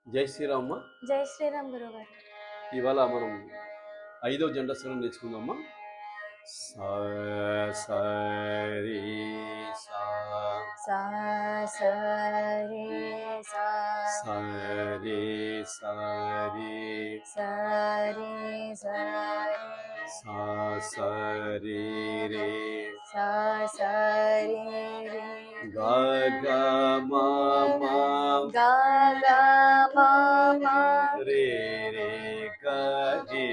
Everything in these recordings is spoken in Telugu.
జై శ్రీరామ్మ. జై శ్రీరామ్ గురుగారు. ఇవాళ మనం 5వ జంట స్వరం నేర్చుకుందామా. సా సరి సా సరి సరి సరి సరి సా సరి రే సరి గ గ మ మ గ గ మ మ రే రే గ రే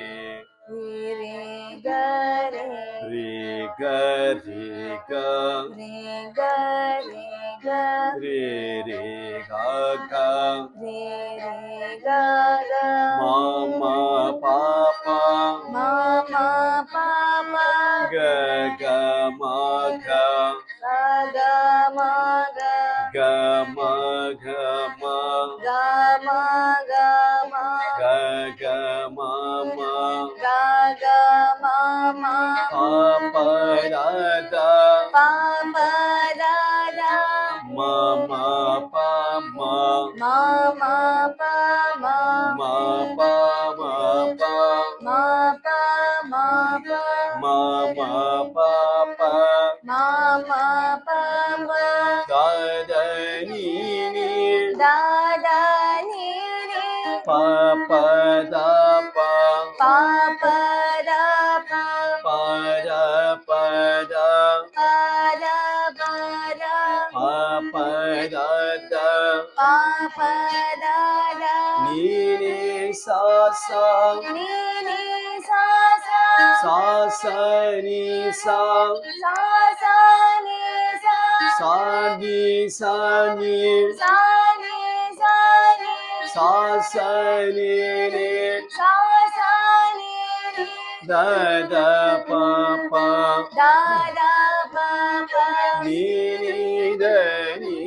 రే గ రే రే గ రే గ రే గ రే గ రే రే గ గ రే రే గ గ మ మ ప ప మ మ ప ప గ గ మ గ గ గ మ గ గ మ గ మ గ మ గ మ గ గ మ మ గ గ మ మ ప ప ర ద ప ప ర ర మ మ ప మ మ మ ప మ మ ప మ ప మ ప మ ప మ మ ప ప మ మ ప మ ద ద ని ని ద ద ని ని ప ప ద ప ప ప ర ప ప ర ప ర ప ర ప ర ప ప ర ద ప ప ర ర ని ని సా సా ని ని సా సా సా స ని సా సా సా ని సా సా ని సా ని సా ని సా ని సా స ని ని సా సా ని ని ద ద ప ప ద ద ప ప ని ని ద ని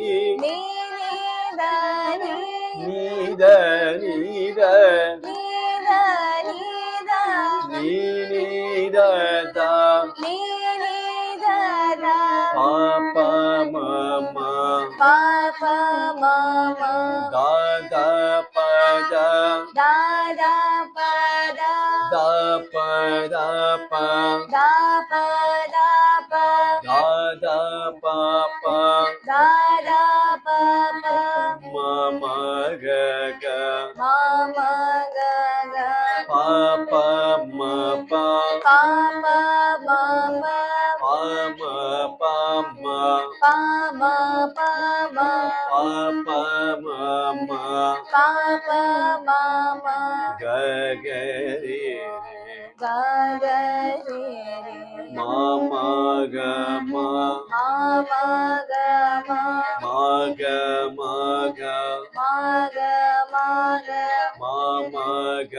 ని ని ద ని ని ద ని ద ని ద ని ద ని ని ద ద ని ని ద ద ప ప మ మ ప ప మ మ ద ద ప ద ద ద ప ద ద ప ద ప ద ప ద ప ద ద ప ప ద ద ప ప మ మ గ గ మ మ గ గ ప ప మ ప ప ప మ మ ప మ ప మ ప మ ప మ ప ప మ మ ప ప మ మ గ గ రే రే గ గ రే రే మ మ గ మ మ మ గ మ మ గ మ గ మ గ మ గ మ మ గ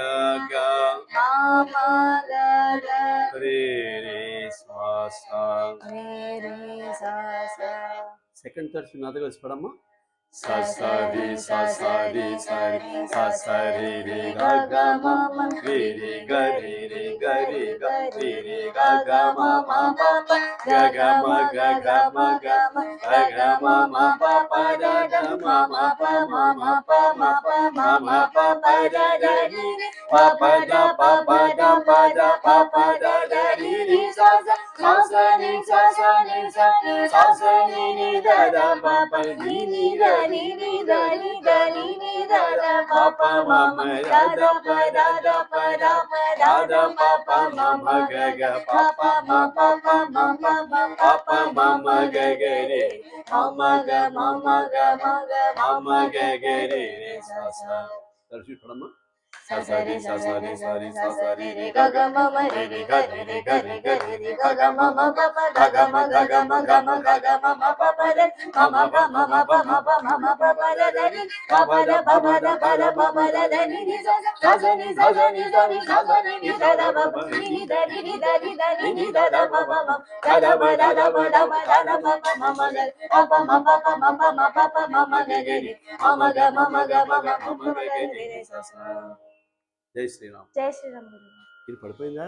గ మ మ గ గ రే రే సా సా రే రే సా సా సెకండ్ థర్డ్ నాతో కలిసి పడమ్మా. స స స రి స స రి స రి స స రి రి గ గ మ మ రి రి గ రి రి గ రి గ రి రి గ గ మ మ ప ప గ గ మ గ గ మ గ గ గ మ మ ప ప ద ద మ మ ప మ మ ప మ ప మ మ ప ప ద ద రి ri ప ప ద ప ప ద ప ద ప ప ద ద రి రి స స స స ని స స ని స స స ని ని ద ద ప ప ని ని ద ని ని ద ని ద ని ని ద ద ప ప మ మ ద ద ప ద ద ప ద ప ద ద ప ప మ మ గ గ ప ప మ ప ప మ మ మ ప ప మ మ గ గ రే మ మ గ మ మ గ మ గ మ మ గ గ రే రే స స తరచు పడమ్మా. స స రి స స రి స రి స స రి రి గ గ మ మ రి రి గ రి రి గ రి గ రి రి గ గ మ మ ప ప గ గ మ గ గ మ గ మ గ గ మ మ ప ప ద మ మ ప మ మ ప మ ప మ మ ప ప ద ద రి ప ప ద ప ప ద ప ద ప ప ద ద ని ని స స స ని స ಸ ನಿ ಸ ನಿ ಸ ಸ ನಿ ನಿ ದ ದ ಪ ಪ ನಿ ನಿ ದ ನಿ ನಿ ದ ನಿ ದ ನಿ ನಿ ದ ದ ಪ ಪ ಮ ದ ದ ಪ ದ ದ ಪ ದ ಪ ದ ದ ಪ ಪ ಮ ಮ ಗ ಪ ಪ ಮ ಪ ಪ ಮ ಪ ಮ ಪ ಪ ಮ ಮ ಗ ಗ ರಿ ಮ ಮ ಗ ಮ మ ಗ ಮ ಮ ಮ మ ಗ రి రి స స. జై శ్రీరామ్. జై శ్రీరామ్ గురుగారు. ఇది పడిపోయిందా?